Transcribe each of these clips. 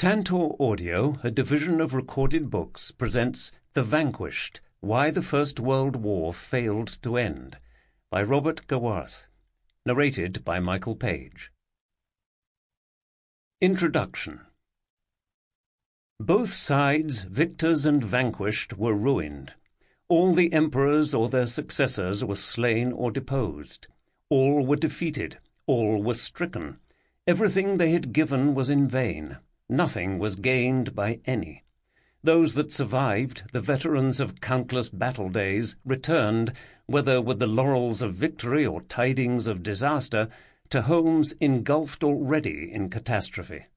Tantor Audio, a division of recorded books, presents The Vanquished, Why the First World War Failed to End, by Robert Gerwarth. Narrated by Michael Page. Introduction. Both sides, victors and vanquished, were ruined. All the emperors or their successors were slain or deposed. All were defeated. All were stricken. Everything they had given was in vain. Nothing was gained by any. Those that survived, the veterans of countless battle days, returned, whether with the laurels of victory or tidings of disaster, to homes engulfed already in catastrophe.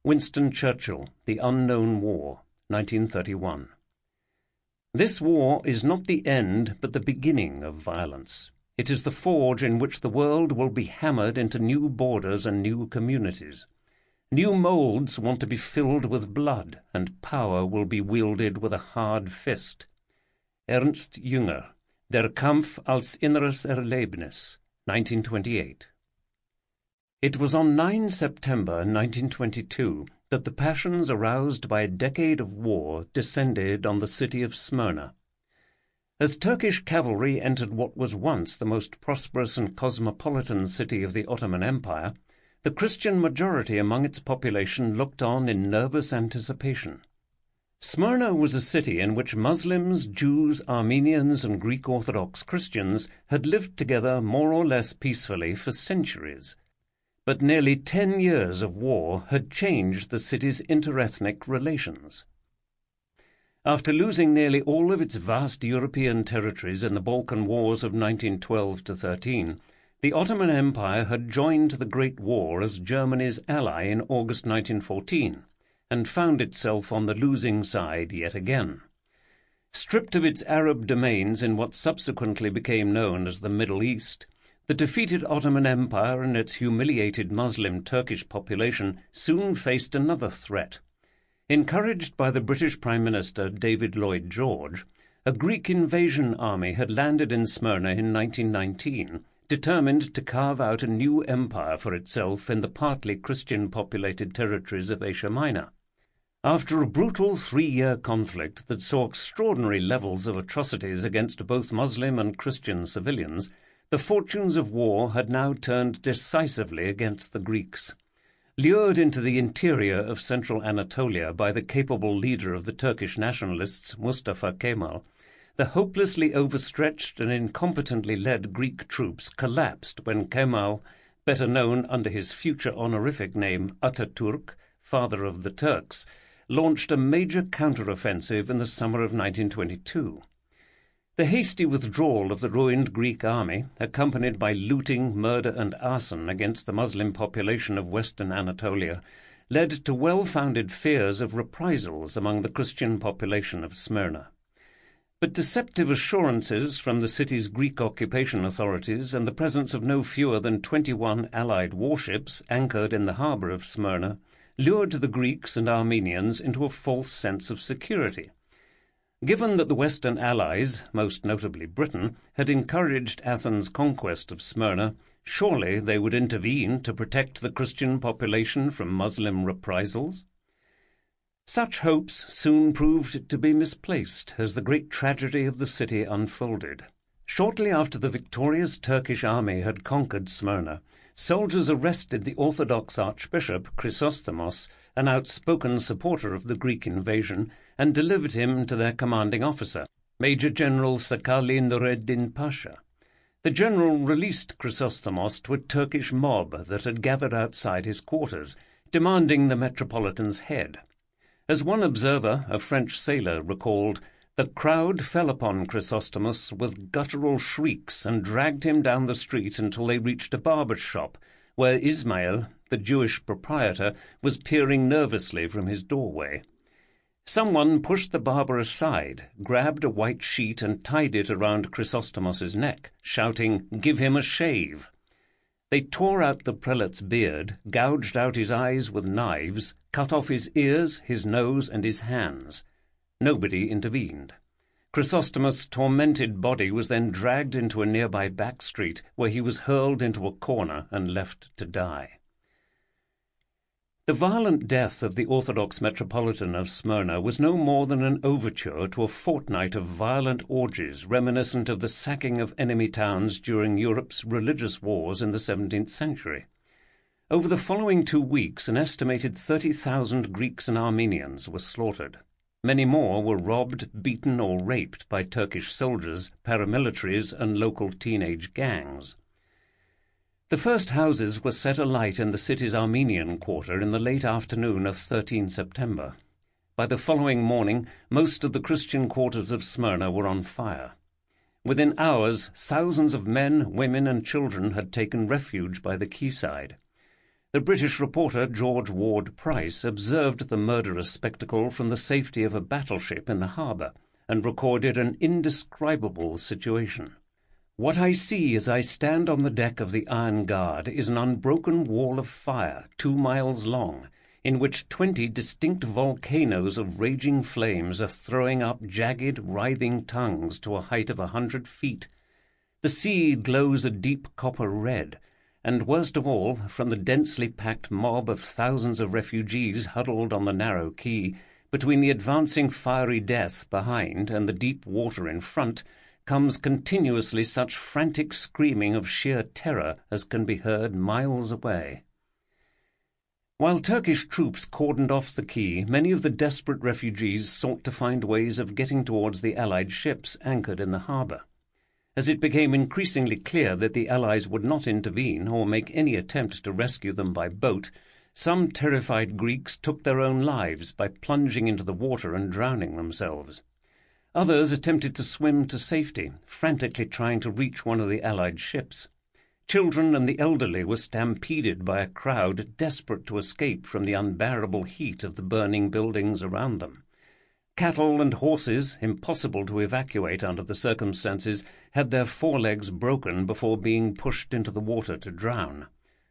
Winston Churchill, The Unknown War, 1931. This war is not the end, but the beginning of violence. It is the forge in which the world will be hammered into new borders and new communities. New moulds want to be filled with blood, and power will be wielded with a hard fist. Ernst Jünger, Der Kampf als inneres Erlebnis, 1928. It was on 9 September 1922 that the passions aroused by a decade of war descended on the city of Smyrna. As Turkish cavalry entered what was once the most prosperous and cosmopolitan city of the Ottoman Empire, the Christian majority among its population looked on in nervous anticipation. Smyrna was a city in which Muslims, Jews, Armenians, and Greek Orthodox Christians had lived together more or less peacefully for centuries. But nearly 10 years of war had changed the city's interethnic relations. After losing nearly all of its vast European territories in the Balkan Wars of 1912–13, the Ottoman Empire had joined the Great War as Germany's ally in August 1914, and found itself on the losing side yet again. Stripped of its Arab domains in what subsequently became known as the Middle East, the defeated Ottoman Empire and its humiliated Muslim Turkish population soon faced another threat. Encouraged by the British Prime Minister David Lloyd George, a Greek invasion army had landed in Smyrna in 1919, determined to carve out a new empire for itself in the partly Christian-populated territories of Asia Minor. After a brutal 3-year conflict that saw extraordinary levels of atrocities against both Muslim and Christian civilians, the fortunes of war had now turned decisively against the Greeks. Lured into the interior of central Anatolia by the capable leader of the Turkish nationalists, Mustafa Kemal, the hopelessly overstretched and incompetently led Greek troops collapsed when Kemal, better known under his future honorific name Ataturk, Father of the Turks, launched a major counter-offensive in the summer of 1922. The hasty withdrawal of the ruined Greek army, accompanied by looting, murder, and arson against the Muslim population of western Anatolia, led to well-founded fears of reprisals among the Christian population of Smyrna. But deceptive assurances from the city's Greek occupation authorities and the presence of no fewer than 21 Allied warships anchored in the harbour of Smyrna lured the Greeks and Armenians into a false sense of security. Given that the Western Allies, most notably Britain, had encouraged Athens' conquest of Smyrna, surely they would intervene to protect the Christian population from Muslim reprisals? Such hopes soon proved to be misplaced as the great tragedy of the city unfolded. Shortly after the victorious Turkish army had conquered Smyrna, soldiers arrested the Orthodox Archbishop Chrysostomos, an outspoken supporter of the Greek invasion, and delivered him to their commanding officer, Major General Sakali Nureddin Pasha. The general released Chrysostomos to a Turkish mob that had gathered outside his quarters, demanding the metropolitan's head. As one observer, a French sailor, recalled, the crowd fell upon Chrysostomos with guttural shrieks and dragged him down the street until they reached a barber's shop, where Ismail, the Jewish proprietor, was peering nervously from his doorway. Someone pushed the barber aside, grabbed a white sheet and tied it around Chrysostomos's neck, shouting, "Give him a shave." They tore out the prelate's beard, gouged out his eyes with knives, cut off his ears, his nose, and his hands. Nobody intervened. Chrysostomos' tormented body was then dragged into a nearby back street, where he was hurled into a corner and left to die. The violent death of the Orthodox Metropolitan of Smyrna was no more than an overture to a fortnight of violent orgies reminiscent of the sacking of enemy towns during Europe's religious wars in the 17th century. Over the following 2 weeks, an estimated 30,000 Greeks and Armenians were slaughtered. Many more were robbed, beaten, or raped by Turkish soldiers, paramilitaries, and local teenage gangs. The first houses were set alight in the city's Armenian quarter in the late afternoon of 13 September. By the following morning, most of the Christian quarters of Smyrna were on fire. Within hours, thousands of men, women, and children had taken refuge by the quayside. The British reporter George Ward Price observed the murderous spectacle from the safety of a battleship in the harbour and recorded an indescribable situation. "What I see as I stand on the deck of the Iron Guard is an unbroken wall of fire 2 miles long, in which 20 distinct volcanoes of raging flames are throwing up jagged, writhing tongues to a height of 100 feet. The sea glows a deep copper red, and worst of all, from the densely packed mob of thousands of refugees huddled on the narrow quay, between the advancing fiery death behind and the deep water in front, comes continuously such frantic screaming of sheer terror as can be heard miles away." While Turkish troops cordoned off the quay, many of the desperate refugees sought to find ways of getting towards the Allied ships anchored in the harbour. As it became increasingly clear that the Allies would not intervene or make any attempt to rescue them by boat, some terrified Greeks took their own lives by plunging into the water and drowning themselves. Others attempted to swim to safety, frantically trying to reach one of the Allied ships. Children and the elderly were stampeded by a crowd desperate to escape from the unbearable heat of the burning buildings around them. Cattle and horses, impossible to evacuate under the circumstances, had their forelegs broken before being pushed into the water to drown,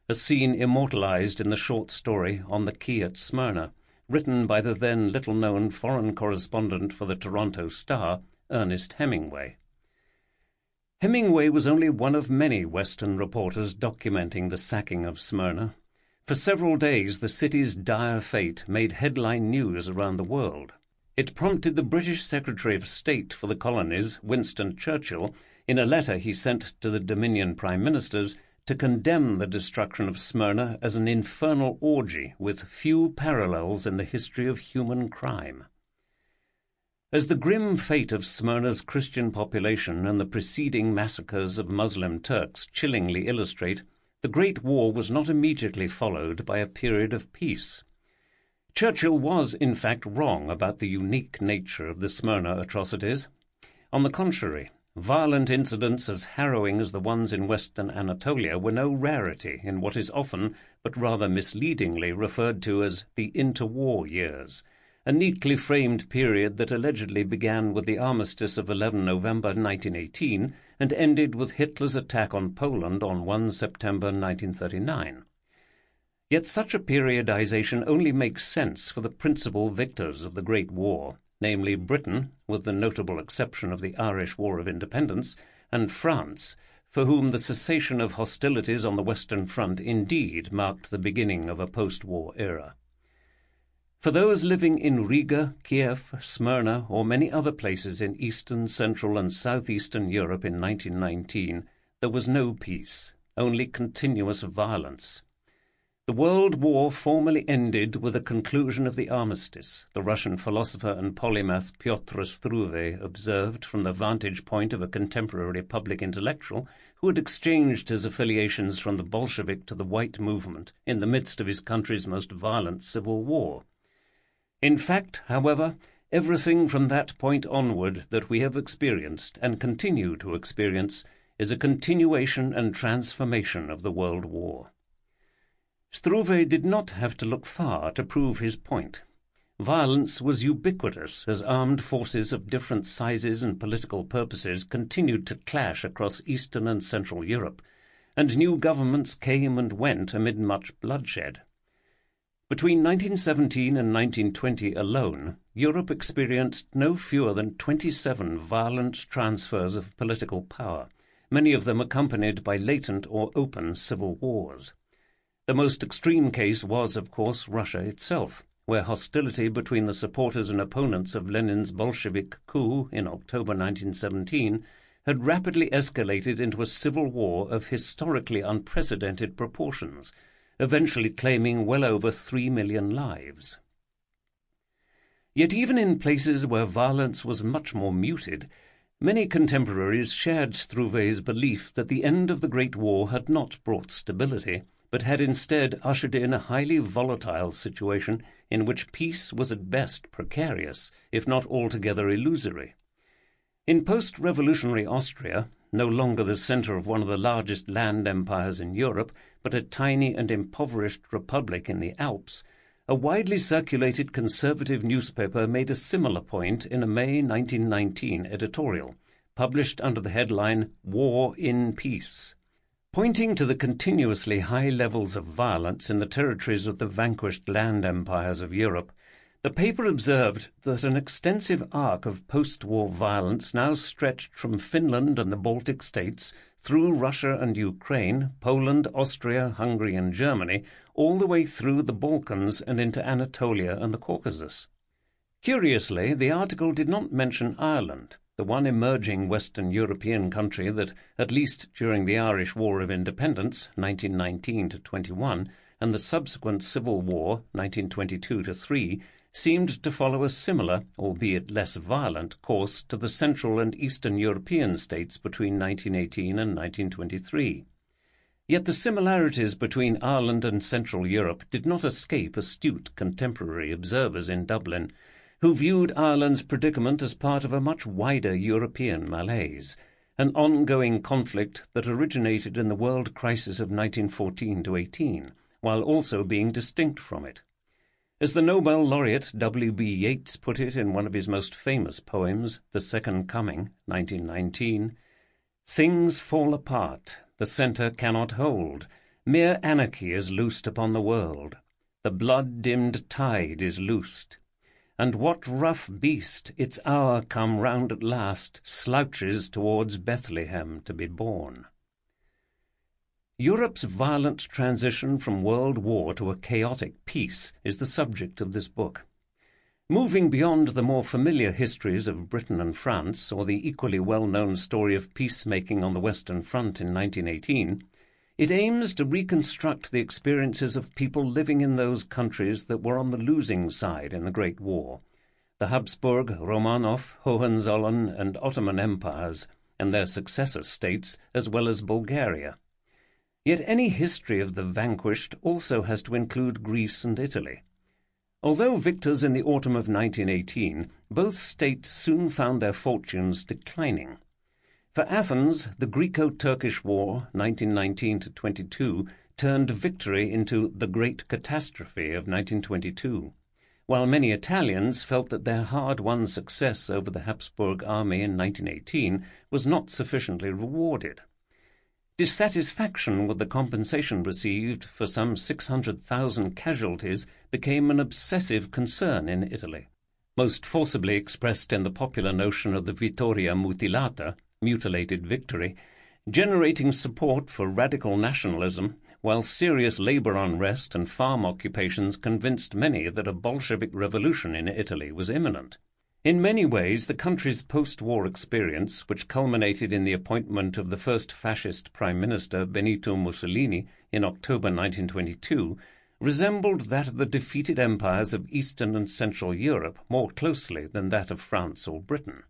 a scene immortalized in the short story On the Quay at Smyrna, written by the then little-known foreign correspondent for the Toronto Star, Ernest Hemingway. Hemingway was only one of many Western reporters documenting the sacking of Smyrna. For several days, the city's dire fate made headline news around the world. It prompted the British Secretary of State for the Colonies, Winston Churchill, in a letter he sent to the Dominion Prime Ministers, to condemn the destruction of Smyrna as an infernal orgy with few parallels in the history of human crime. As the grim fate of Smyrna's Christian population and the preceding massacres of Muslim Turks chillingly illustrate, the Great War was not immediately followed by a period of peace. Churchill was, in fact, wrong about the unique nature of the Smyrna atrocities. On the contrary, violent incidents as harrowing as the ones in western Anatolia were no rarity in what is often, but rather misleadingly, referred to as the interwar years, a neatly framed period that allegedly began with the armistice of 11 November 1918 and ended with Hitler's attack on Poland on 1 September 1939. Yet such a periodization only makes sense for the principal victors of the Great War, namely Britain, with the notable exception of the Irish War of Independence, and France, for whom the cessation of hostilities on the Western Front indeed marked the beginning of a post-war era. For those living in Riga, Kiev, Smyrna, or many other places in Eastern, Central, and Southeastern Europe in 1919, there was no peace, only continuous violence. The World War formally ended with the conclusion of the armistice, the Russian philosopher and polymath Pyotr Struve observed from the vantage point of a contemporary public intellectual who had exchanged his affiliations from the Bolshevik to the White movement in the midst of his country's most violent civil war. In fact, however, everything from that point onward that we have experienced and continue to experience is a continuation and transformation of the World War. Struve did not have to look far to prove his point. Violence was ubiquitous as armed forces of different sizes and political purposes continued to clash across Eastern and Central Europe, and new governments came and went amid much bloodshed. Between 1917 and 1920 alone, Europe experienced no fewer than 27 violent transfers of political power, many of them accompanied by latent or open civil wars. The most extreme case was, of course, Russia itself, where hostility between the supporters and opponents of Lenin's Bolshevik coup in October 1917 had rapidly escalated into a civil war of historically unprecedented proportions, eventually claiming well over 3 million lives. Yet even in places where violence was much more muted, many contemporaries shared Struve's belief that the end of the Great War had not brought stability, but had instead ushered in a highly volatile situation in which peace was at best precarious, if not altogether illusory. In post-revolutionary Austria, no longer the centre of one of the largest land empires in Europe, but a tiny and impoverished republic in the Alps, a widely circulated conservative newspaper made a similar point in a May 1919 editorial, published under the headline "War in Peace." Pointing to the continuously high levels of violence in the territories of the vanquished land empires of Europe, the paper observed that an extensive arc of post-war violence now stretched from Finland and the Baltic states through Russia and Ukraine, Poland, Austria, Hungary and Germany, all the way through the Balkans and into Anatolia and the Caucasus. Curiously, the article did not mention Ireland, the one emerging Western European country that, at least during the Irish War of Independence, 1919-21, and the subsequent Civil War, 1922-3, seemed to follow a similar, albeit less violent, course to the Central and Eastern European states between 1918 and 1923. Yet the similarities between Ireland and Central Europe did not escape astute contemporary observers in Dublin, who viewed Ireland's predicament as part of a much wider European malaise, an ongoing conflict that originated in the world crisis of 1914-18, while also being distinct from it. As the Nobel laureate W.B. Yeats put it in one of his most famous poems, The Second Coming, 1919, "Things fall apart, the centre cannot hold, mere anarchy is loosed upon the world, the blood-dimmed tide is loosed, and what rough beast, its hour come round at last, slouches towards Bethlehem to be born." Europe's violent transition from world war to a chaotic peace is the subject of this book. Moving beyond the more familiar histories of Britain and France, or the equally well-known story of peacemaking on the Western Front in 1918, it aims to reconstruct the experiences of people living in those countries that were on the losing side in the Great War, the Habsburg, Romanov, Hohenzollern and Ottoman empires, and their successor states, as well as Bulgaria. Yet any history of the vanquished also has to include Greece and Italy. Although victors in the autumn of 1918, both states soon found their fortunes declining. For Athens, the Greco-Turkish War, 1919-22, turned victory into the Great Catastrophe of 1922, while many Italians felt that their hard-won success over the Habsburg army in 1918 was not sufficiently rewarded. Dissatisfaction with the compensation received for some 600,000 casualties became an obsessive concern in Italy, most forcibly expressed in the popular notion of the Vittoria Mutilata, mutilated victory, generating support for radical nationalism, while serious labor unrest and farm occupations convinced many that a Bolshevik revolution in Italy was imminent. In many ways, the country's post-war experience, which culminated in the appointment of the first fascist Prime Minister, Benito Mussolini, in October 1922, resembled that of the defeated empires of Eastern and Central Europe more closely than that of France or Britain.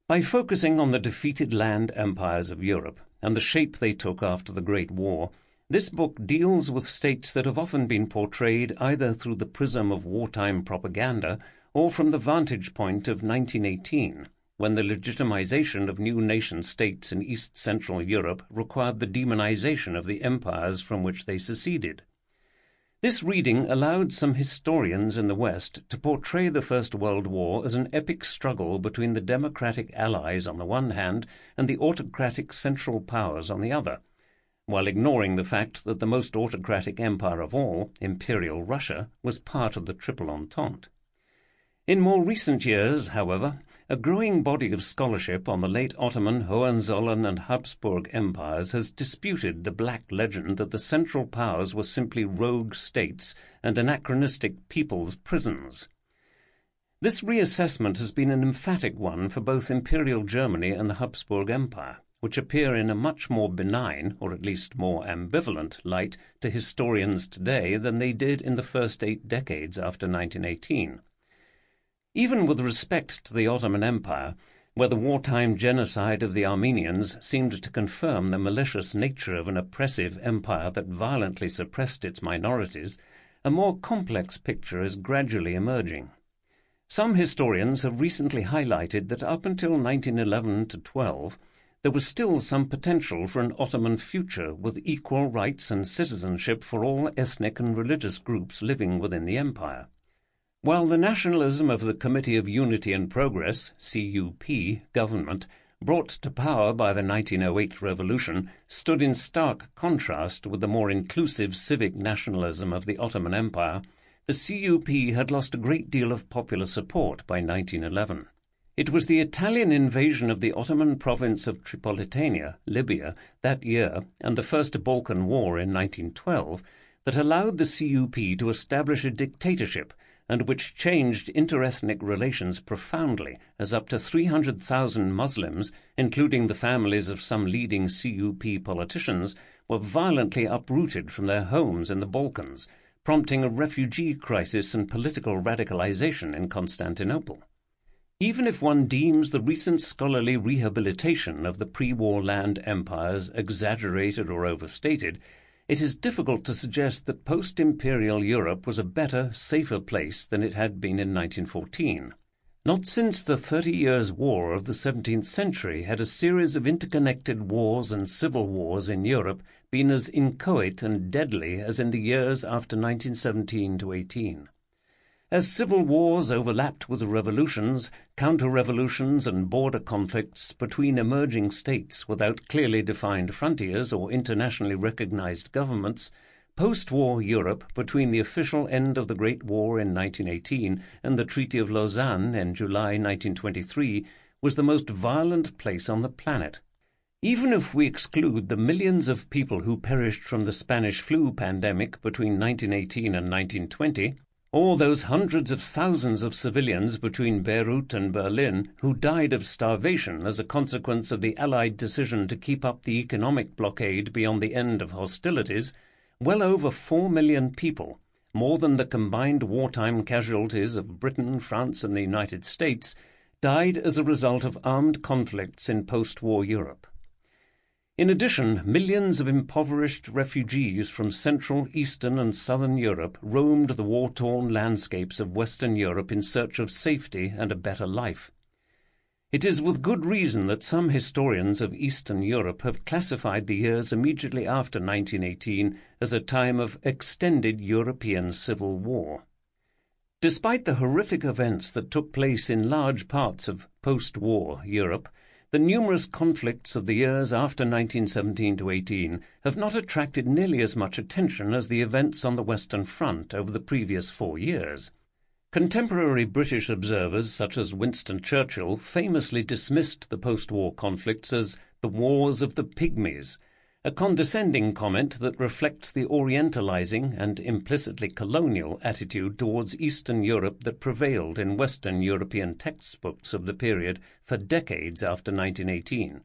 By focusing on the defeated land empires of Europe and the shape they took after the Great War, this book deals with states that have often been portrayed either through the prism of wartime propaganda or from the vantage point of 1918, when the legitimization of new nation-states in East Central Europe required the demonization of the empires from which they seceded. This reading allowed some historians in the West to portray the First World War as an epic struggle between the democratic allies on the one hand and the autocratic Central Powers on the other, while ignoring the fact that the most autocratic empire of all, Imperial Russia, was part of the Triple Entente. In more recent years, however, a growing body of scholarship on the late Ottoman, Hohenzollern and Habsburg empires has disputed the black legend that the Central Powers were simply rogue states and anachronistic people's prisons. This reassessment has been an emphatic one for both Imperial Germany and the Habsburg Empire, which appear in a much more benign, or at least more ambivalent, light to historians today than they did in the first 8 decades after 1918. Even with respect to the Ottoman Empire, where the wartime genocide of the Armenians seemed to confirm the malicious nature of an oppressive empire that violently suppressed its minorities, a more complex picture is gradually emerging. Some historians have recently highlighted that up until 1911–12, there was still some potential for an Ottoman future with equal rights and citizenship for all ethnic and religious groups living within the empire. While the nationalism of the Committee of Unity and Progress (CUP) government, brought to power by the 1908 revolution, stood in stark contrast with the more inclusive civic nationalism of the Ottoman Empire, the CUP had lost a great deal of popular support by 1911. It was the Italian invasion of the Ottoman province of Tripolitania, Libya, that year, and the First Balkan War in 1912, that allowed the CUP to establish a dictatorship, and which changed interethnic relations profoundly, as up to 300,000 Muslims, including the families of some leading CUP politicians, were violently uprooted from their homes in the Balkans, prompting a refugee crisis and political radicalization in Constantinople. Even if one deems the recent scholarly rehabilitation of the pre-war land empires exaggerated or overstated, it is difficult to suggest that post-imperial Europe was a better, safer place than it had been in 1914. Not since the 30 Years' War of the 17th century had a series of interconnected wars and civil wars in Europe been as inchoate and deadly as in the years after 1917–18. As civil wars overlapped with revolutions, counter-revolutions and border conflicts between emerging states without clearly defined frontiers or internationally recognized governments, post-war Europe, between the official end of the Great War in 1918 and the Treaty of Lausanne in July 1923, was the most violent place on the planet. Even if we exclude the millions of people who perished from the Spanish flu pandemic between 1918 and 1920, or those hundreds of thousands of civilians between Beirut and Berlin who died of starvation as a consequence of the Allied decision to keep up the economic blockade beyond the end of hostilities, well over 4 million people, more than the combined wartime casualties of Britain, France, and the United States, died as a result of armed conflicts in post-war Europe. In addition, millions of impoverished refugees from Central, Eastern and Southern Europe roamed the war-torn landscapes of Western Europe in search of safety and a better life. It is with good reason that some historians of Eastern Europe have classified the years immediately after 1918 as a time of extended European civil war. Despite the horrific events that took place in large parts of post-war Europe, the numerous conflicts of the years after 1917–18 have not attracted nearly as much attention as the events on the Western Front over the previous 4 years. Contemporary British observers such as Winston Churchill famously dismissed the post-war conflicts as the wars of the pygmies, a condescending comment that reflects the orientalizing and implicitly colonial attitude towards Eastern Europe that prevailed in Western European textbooks of the period for decades after 1918.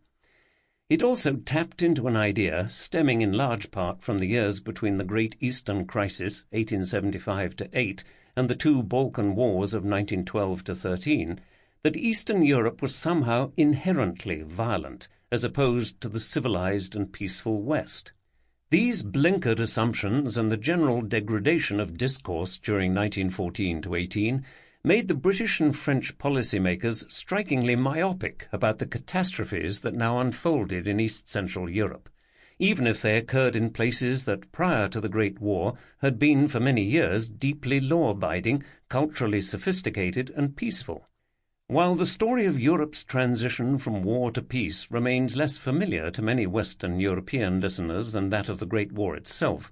It also tapped into an idea, stemming in large part from the years between the Great Eastern Crisis, 1875–8, and the 2 Balkan Wars of 1912–13, that Eastern Europe was somehow inherently violent, as opposed to the civilized and peaceful West. These blinkered assumptions and the general degradation of discourse during 1914–18 made the British and French policymakers strikingly myopic about the catastrophes that now unfolded in East-Central Europe, even if they occurred in places that prior to the Great War had been for many years deeply law-abiding, culturally sophisticated and peaceful. While the story of Europe's transition from war to peace remains less familiar to many Western European listeners than that of the Great War itself,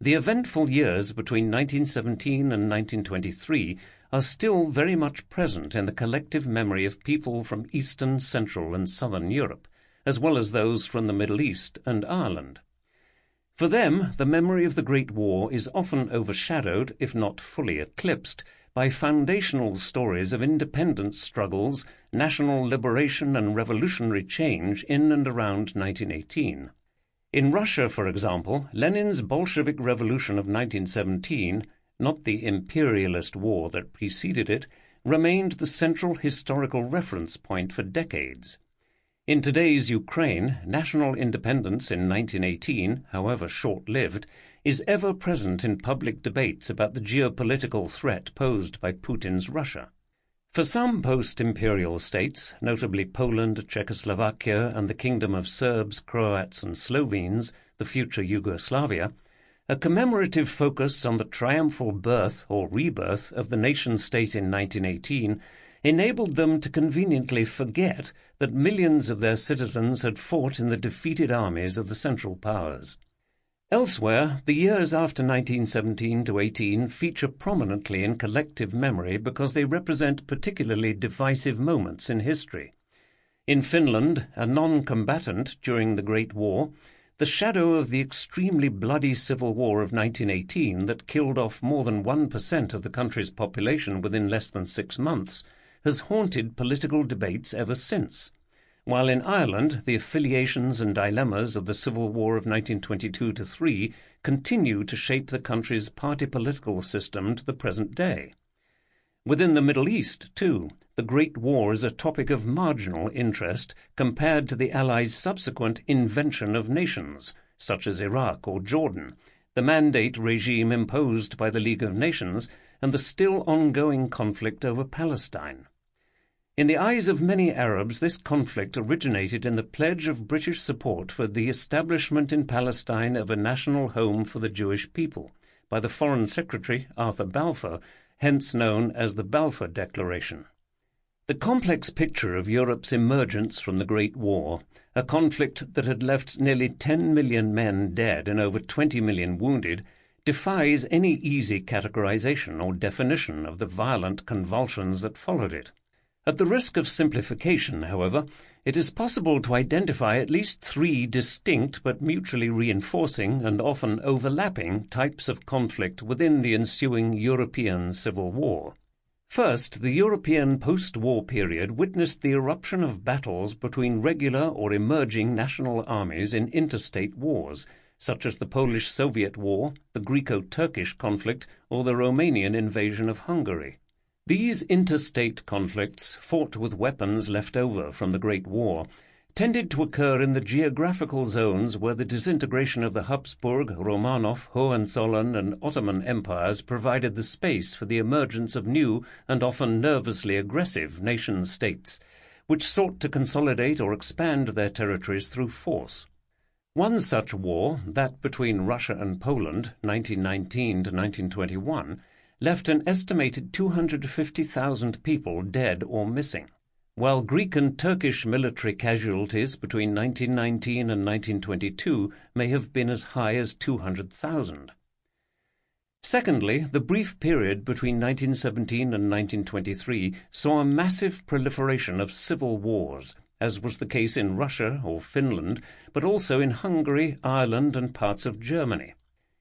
The eventful years between 1917 and 1923 are still very much present in the collective memory of people from Eastern, Central and Southern Europe, as well as those from the Middle East and Ireland. For them, the memory of the Great War is often overshadowed, if not fully eclipsed, by foundational stories of independence struggles, national liberation and revolutionary change in and around 1918. In Russia, for example, Lenin's Bolshevik Revolution of 1917, not the imperialist war that preceded it, remained the central historical reference point for decades. In today's Ukraine, national independence in 1918, however short-lived, is ever present in public debates about the geopolitical threat posed by Putin's Russia. For some post-imperial states, notably Poland, Czechoslovakia, and the Kingdom of Serbs, Croats, and Slovenes, the future Yugoslavia, a commemorative focus on the triumphal birth or rebirth of the nation-state in 1918 enabled them to conveniently forget that millions of their citizens had fought in the defeated armies of the Central Powers. Elsewhere, the years after 1917 to 18 feature prominently in collective memory because they represent particularly divisive moments in history. In Finland, a non-combatant during the Great War, the shadow of the extremely bloody civil war of 1918 that killed off more than 1% of the country's population within less than 6 months has haunted political debates ever since, while in Ireland the affiliations and dilemmas of the Civil War of 1922–3 continue to shape the country's party political system to the present day. Within the Middle East, too, the Great War is a topic of marginal interest compared to the Allies' subsequent invention of nations, such as Iraq or Jordan, the mandate regime imposed by the League of Nations, and the still ongoing conflict over Palestine. In the eyes of many Arabs, this conflict originated in the pledge of British support for the establishment in Palestine of a national home for the Jewish people by the Foreign Secretary Arthur Balfour, hence known as the Balfour Declaration. The complex picture of Europe's emergence from the Great War, a conflict that had left nearly 10 million men dead and over 20 million wounded, defies any easy categorization or definition of the violent convulsions that followed it. At the risk of simplification, however, it is possible to identify at least 3 distinct but mutually reinforcing and often overlapping types of conflict within the ensuing European Civil War. First, the European post-war period witnessed the eruption of battles between regular or emerging national armies in interstate wars, such as the Polish-Soviet War, the Greco-Turkish conflict, or the Romanian invasion of Hungary. These interstate conflicts, fought with weapons left over from the Great War, tended to occur in the geographical zones where the disintegration of the Habsburg, Romanov, Hohenzollern and Ottoman empires provided the space for the emergence of new and often nervously aggressive nation-states, which sought to consolidate or expand their territories through force. One such war, that between Russia and Poland, 1919 to 1921, left an estimated 250,000 people dead or missing, while Greek and Turkish military casualties between 1919 and 1922 may have been as high as 200,000. Secondly, the brief period between 1917 and 1923 saw a massive proliferation of civil wars, as was the case in Russia or Finland, but also in Hungary, Ireland and parts of Germany.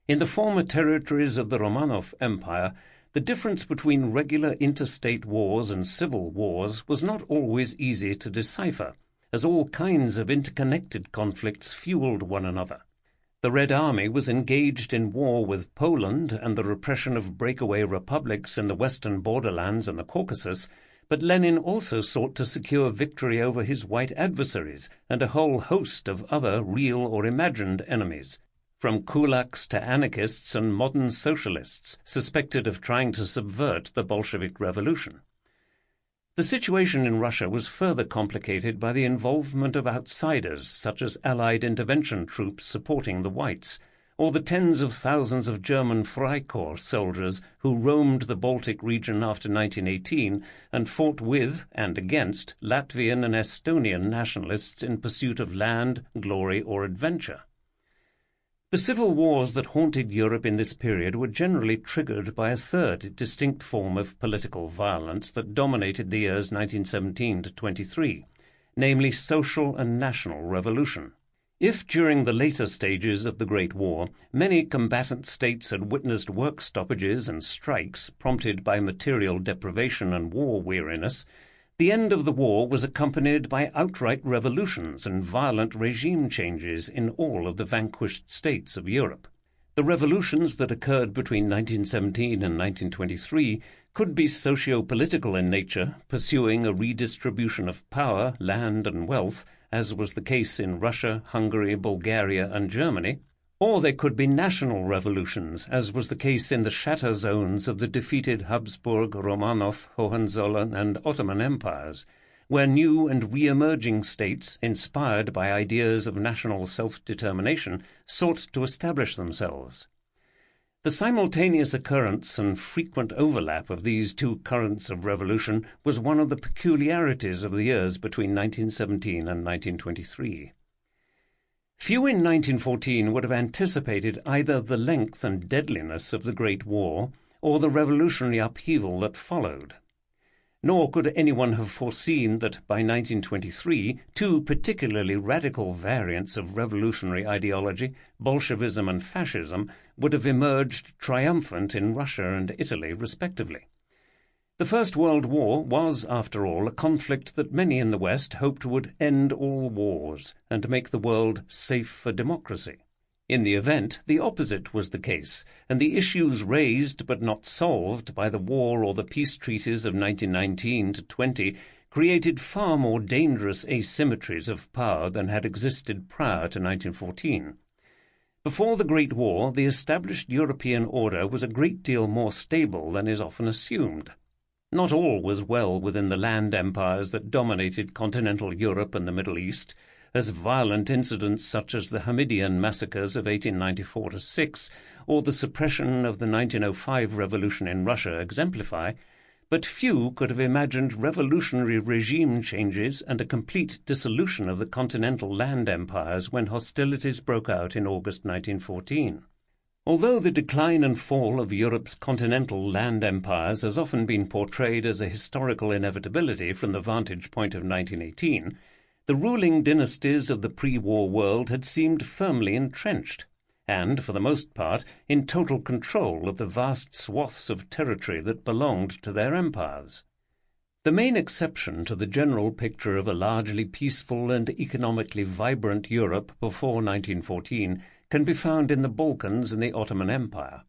In the former territories of the Romanov Empire, the difference between regular interstate wars and civil wars was not always easy to decipher, as all kinds of interconnected conflicts fueled one another. The Red Army was engaged in war with Poland and the repression of breakaway republics in the western borderlands and the Caucasus, but Lenin also sought to secure victory over his white adversaries and a whole host of other real or imagined enemies, from kulaks to anarchists and modern socialists suspected of trying to subvert the Bolshevik Revolution. The situation in Russia was further complicated by the involvement of outsiders such as Allied intervention troops supporting the Whites, or the tens of thousands of German Freikorps soldiers who roamed the Baltic region after 1918 and fought with and against Latvian and Estonian nationalists in pursuit of land, glory, or adventure. The civil wars that haunted Europe in this period were generally triggered by a third distinct form of political violence that dominated the years 1917 to 23, namely social and national revolution. If during the later stages of the Great War many combatant states had witnessed work stoppages and strikes prompted by material deprivation and war weariness, the end of the war was accompanied by outright revolutions and violent regime changes in all of the vanquished states of Europe. The revolutions that occurred between 1917 and 1923 could be socio-political in nature, pursuing a redistribution of power, land and wealth, as was the case in Russia, Hungary, Bulgaria and Germany, or they could be national revolutions, as was the case in the shatter zones of the defeated Habsburg, Romanov, Hohenzollern and Ottoman empires, where new and re-emerging states, inspired by ideas of national self-determination, sought to establish themselves. The simultaneous occurrence and frequent overlap of these two currents of revolution was one of the peculiarities of the years between 1917 and 1923. Few in 1914 would have anticipated either the length and deadliness of the Great War or the revolutionary upheaval that followed. Nor could anyone have foreseen that by 1923 two particularly radical variants of revolutionary ideology, Bolshevism and fascism, would have emerged triumphant in Russia and Italy respectively. The First World War was, after all, a conflict that many in the West hoped would end all wars and make the world safe for democracy. In the event, the opposite was the case, and the issues raised but not solved by the war or the peace treaties of 1919 to 20 created far more dangerous asymmetries of power than had existed prior to 1914. Before the Great War, the established European order was a great deal more stable than is often assumed. Not all was well within the land empires that dominated continental Europe and the Middle East, as violent incidents such as the Hamidian massacres of 1894-6 or the suppression of the 1905 revolution in Russia exemplify, but few could have imagined revolutionary regime changes and a complete dissolution of the continental land empires when hostilities broke out in August 1914. Although the decline and fall of Europe's continental land empires has often been portrayed as a historical inevitability from the vantage point of 1918, the ruling dynasties of the pre-war world had seemed firmly entrenched, and, for the most part, in total control of the vast swaths of territory that belonged to their empires. The main exception to the general picture of a largely peaceful and economically vibrant Europe before 1914 can be found in the Balkans and the Ottoman Empire.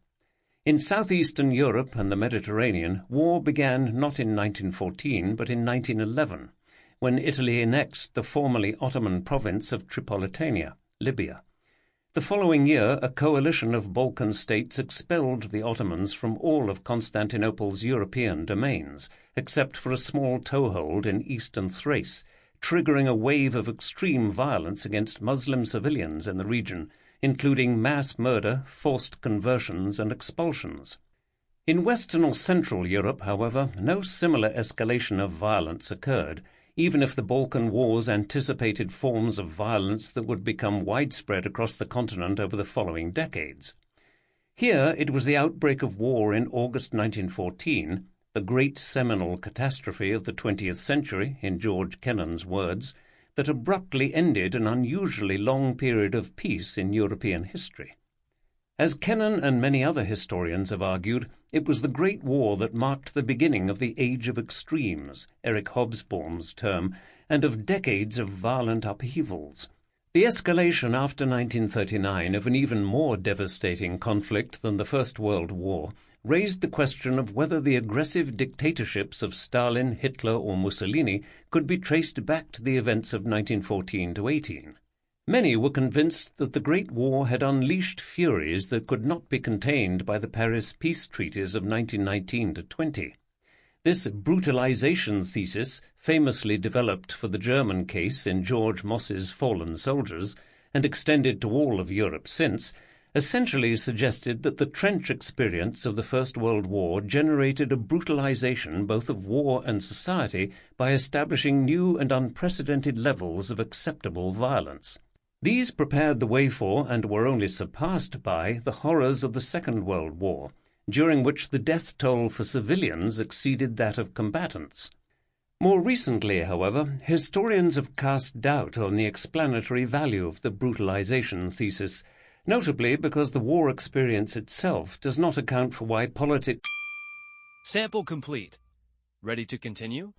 In southeastern Europe and the Mediterranean, war began not in 1914 but in 1911, when Italy annexed the formerly Ottoman province of Tripolitania, Libya. The following year, a coalition of Balkan states expelled the Ottomans from all of Constantinople's European domains, except for a small toehold in eastern Thrace, triggering a wave of extreme violence against Muslim civilians in the region, including mass murder, forced conversions, and expulsions. In Western or Central Europe, however, no similar escalation of violence occurred, even if the Balkan Wars anticipated forms of violence that would become widespread across the continent over the following decades. Here it was the outbreak of war in August 1914, the great seminal catastrophe of the 20th century, in George Kennan's words, that abruptly ended an unusually long period of peace in European history. As Kennan and many other historians have argued, it was the Great War that marked the beginning of the Age of Extremes, Eric Hobsbawm's term, and of decades of violent upheavals. The escalation after 1939 of an even more devastating conflict than the First World War raised the question of whether the aggressive dictatorships of Stalin, Hitler or Mussolini could be traced back to the events of 1914 to 18. Many were convinced that the Great War had unleashed furies that could not be contained by the Paris peace treaties of 1919 to 20. This brutalization thesis, famously developed for the German case in George Moss's Fallen Soldiers, and extended to all of Europe since, essentially suggested that the trench experience of the First World War generated a brutalization both of war and society by establishing new and unprecedented levels of acceptable violence. These prepared the way for, and were only surpassed by, the horrors of the Second World War, during which the death toll for civilians exceeded that of combatants. More recently, however, historians have cast doubt on the explanatory value of the brutalization thesis, notably because the war experience itself does not account for why politics... Sample complete. Ready to continue?